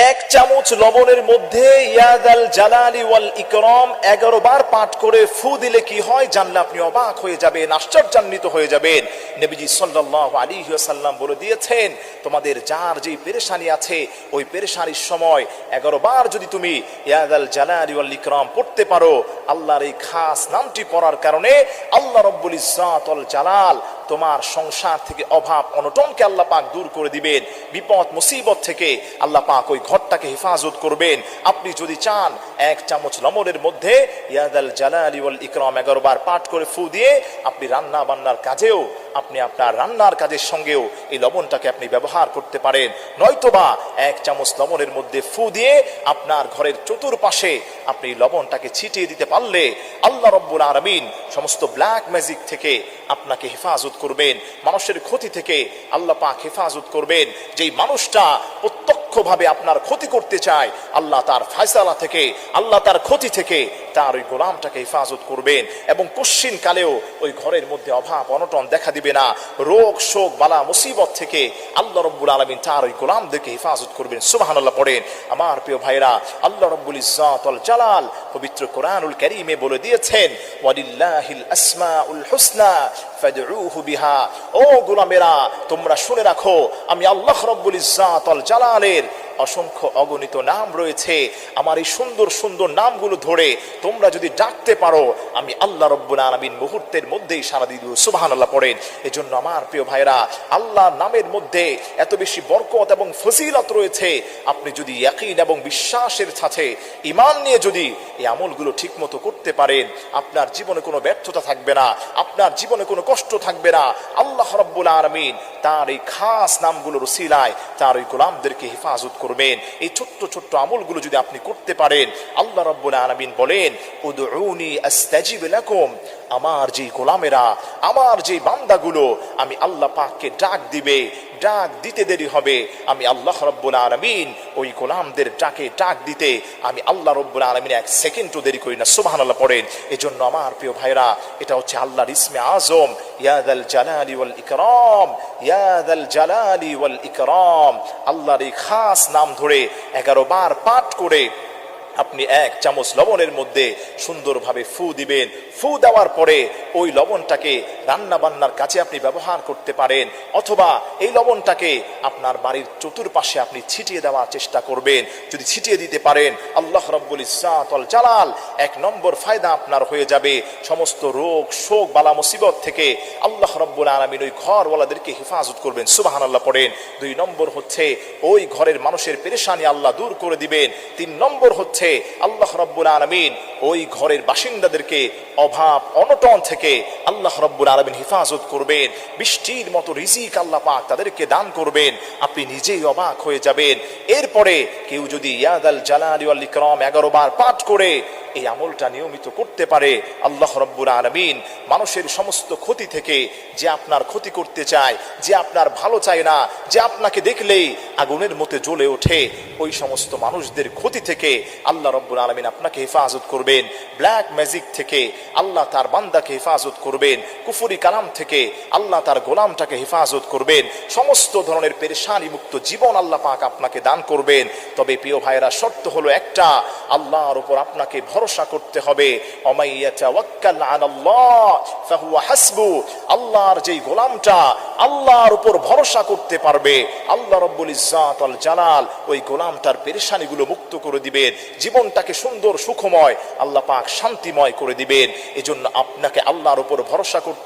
এক চামচ লবণের মধ্যে ইয়াদাল জালালি ওয়াল ইকরাম 11 বার পাঠ করে ফু দিলে কি হয় জানলে আপনি অবাক হয়ে যাবেন, আশ্চর্যান্বিত হয়ে যাবেন। নবীজি সাল্লাল্লাহু আলাইহি ওয়াসাল্লাম বলে দিয়েছেন, তোমাদের যার যেই পেরেশানি আছে ওই পেরেশানির সময় 11 বার যদি তুমি ইয়াদাল জালালি ওয়াল ইকরাম পড়তে পারো, আল্লাহর এই খাস নামটি পড়ার কারণে আল্লাহ রাব্বুল ইজ্জাত ওয়াল জালাল তোমার সংসার থেকে অভাব অনটনকে আল্লাহ পাক দূর করে দিবেন, বিপদ মুসিবত থেকে আল্লাহ পাক ওই ঘরটাকে হেফাজত করবেন। আপনি যদি চান এক চামচ লবণের মধ্যে ইয়াদাল জালালি ওয়াল ইকরাম 11 বার পাঠ করে ফু দিয়ে আপনি রান্না বান্নার কাজেও, আপনি আপনার রান্নার কাজের সঙ্গেও এই লবণটাকে আপনি ব্যবহার করতে পারেন। নয়তোবা এক চামচ লবণের মধ্যে ফু দিয়ে আপনার ঘরের চতুর্পাশে আপনি লবণটাকে ছিটিয়ে দিতে পারলে আল্লাহ রাব্বুল আলামিন সমস্ত ব্ল্যাক ম্যাজিক থেকে আপনাকে হেফাজত করবেন, মানুষের ক্ষতি থেকে আল্লাহ পাক হেফাজত করবেন। যেই মানুষটা প্রত্যক্ষভাবে আপনার ক্ষতি করতে চায়, আল্লাহ তার ফয়সালা থেকে, আল্লাহ তার ক্ষতি থেকে তার ওই গোলামটাকে হেফাজত করবেন এবং কশ্চিন কালেও ওই ঘরের মধ্যে অভাব অনটন দেখা দিবে না। রোগ শোক বালা মুসিবত থেকে আল্লাহ রাব্বুল আলামিন তার ওই গোলামদেরকে হেফাজত করবেন। সুবহানাল্লাহ পড়েন। আমার প্রিয় ভাইরা, আল্লাহ রাব্বুল ইজ্জাত ওয়াল জালাল পবিত্র কোরআনুল কারীমে বলে দিয়েছেন, ওয়ালিল্লাহিল আসমাউল হুসনা ফাদউহু বিহা। ও গোলামেরা, তোমরা শুনে রাখো, আমি আল্লাহ রাব্বুল ইজ্জাত ওয়াল জালালের অসংখ্য অগণিত নাম রয়েছে। আমার এই সুন্দর সুন্দর নামগুলো ধরে তোমরা যদি ডাকতে পারো, আমি আল্লাহ রাব্বুল আলামিন মুহূর্তের মধ্যেই সাড়া দিয়ে দেব। সুবহানাল্লাহ পড়েন। এজন্য আমার প্রিয় ভাইরা, আল্লাহর নামের মধ্যে এত বেশি বরকত এবং ফজিলত রয়েছে। আপনি যদি ইয়াকিন এবং বিশ্বাসের সাথে ঈমান নিয়ে যদি এই আমলগুলো ঠিকমতো করতে পারেন, আপনার জীবনে কোনো ব্যর্থতা থাকবে না, আপনার জীবনে কোনো কষ্ট থাকবে না। আল্লাহ রাব্বুল আলামিন তার এই খাস নামগুলোর উসিলায় তার ওই গোলামদেরকে হেফাজত করবেন। এই ছোট্ট ছোট্ট আমলগুলো যদি আপনি করতে পারেন, আল্লাহ রাব্বুল আলামিন বলেন, উদউনি আস্তাজিব লাকুম। আমার যে গোলামেরা, আমার যে বান্দাগুলো আমি আল্লাহ পাককে ডাক দিবে, ডাক দিতে দেরি হবে, আমি আল্লাহ রাব্বুল আলামিন ওই গোলামদের ডাক দিতে আমি আল্লাহ রাব্বুল আলামিন এক সেকেন্ডও দেরি করি না। সুবহানাল্লাহ পড়েন। এজন্য আমার প্রিয় ভাইরা, এটা হচ্ছে আল্লাহর ইসমে আজম, ইয়াদাল জালালি ওয়াল ইকরাম, ইয়াদাল জালালি ওয়াল ইকরাম। আল্লাহর এই খাস নাম ধরে 11 বার পাঠ করে আপনি এক চামচ লবণের মধ্যে সুন্দরভাবে ফু দিবেন। ফু দেওয়ার পরে ওই লবণটাকে রান্না বান্নার কাজে আপনি ব্যবহার করতে পারেন, অথবা এই লবণটাকে আপনার বাড়ির চতুর্পাশে আপনি ছিটিয়ে দেওয়ার চেষ্টা করবেন। যদি ছিটিয়ে দিতে পারেন, আল্লাহ রাব্বুল ইজ্জাত ওয়াল জালাল 1 নম্বর ফায়দা আপনার হয়ে যাবে। সমস্ত রোগ শোক বালা মুসিবত থেকে আল্লাহ রাব্বুল আলামিন ওই ঘরওয়ালাদেরকে হেফাজত করবেন। সুবহানাল্লাহ পড়েন। 2 নম্বর হচ্ছে ওই ঘরের মানুষের পেরেশানি আল্লাহ দূর করে দিবেন। 3 নম্বর হচ্ছে আল্লাহ রাব্বুল আলামিন ওই ঘরের বাসিন্দাদেরকে অভাব অনটন থেকে আল্লাহ রাব্বুল আলামিন হেফাজত করবেন। বৃষ্টির মতো রিজিক আল্লাহ পাক তাদেরকে দান করবেন। আপনি নিজেই অবাক হয়ে যাবেন। এরপরে কেউ যদি ইয়াদাল জালালি ওয়াল ইকরাম 11 বার পাঠ করে এই আমলটা নিয়মিত করতে পারে, আল্লাহ রাব্বুল আলামিন মানুষের সমস্ত ক্ষতি থেকে, যে আপনার ক্ষতি করতে চায়, যে আপনার ভালো চায় না, যে আপনাকে দেখলেই আগুনের মতো জ্বলে ওঠে, ওই সমস্ত মানুষদের ক্ষতি থেকে আল্লাহ রাব্বুল আলামিন আপনাকে হেফাজত করবেন। ব্ল্যাক ম্যাজিক থেকে আল্লাহ তার বান্দাকে হেফাজত করবেন। কুফরি কালাম থেকে আল্লাহ তার গোলামটাকে হেফাজত করবেন। সমস্ত ধরনের পেরেশানি মুক্ত জীবন আল্লাহ পাক আপনাকে দান করবেন। তবে প্রিয় ভাইরা, শর্ত হলো একটা, আল্লাহর উপর আপনাকে ভরসা করতে হবে। ওমাইয়াতাওয়াক্কাল আলাল্লাহ ফাহুয়া হাসবু। আল্লাহর যেই গোলামটা আল্লাহর উপর ভরসা করতে পারবে, আল্লাহ রাব্বুল ইজ্জাত ওয়াল জালাল ওই গোলামটার পেরেশানিগুলো মুক্ত করে দিবেন, জীবনটাকে সুন্দর সুখময় আল্লাহ পাক শান্তিময় করে দিবেন। এজন্য আপনাকে আল্লাহর উপর ভরসা করতে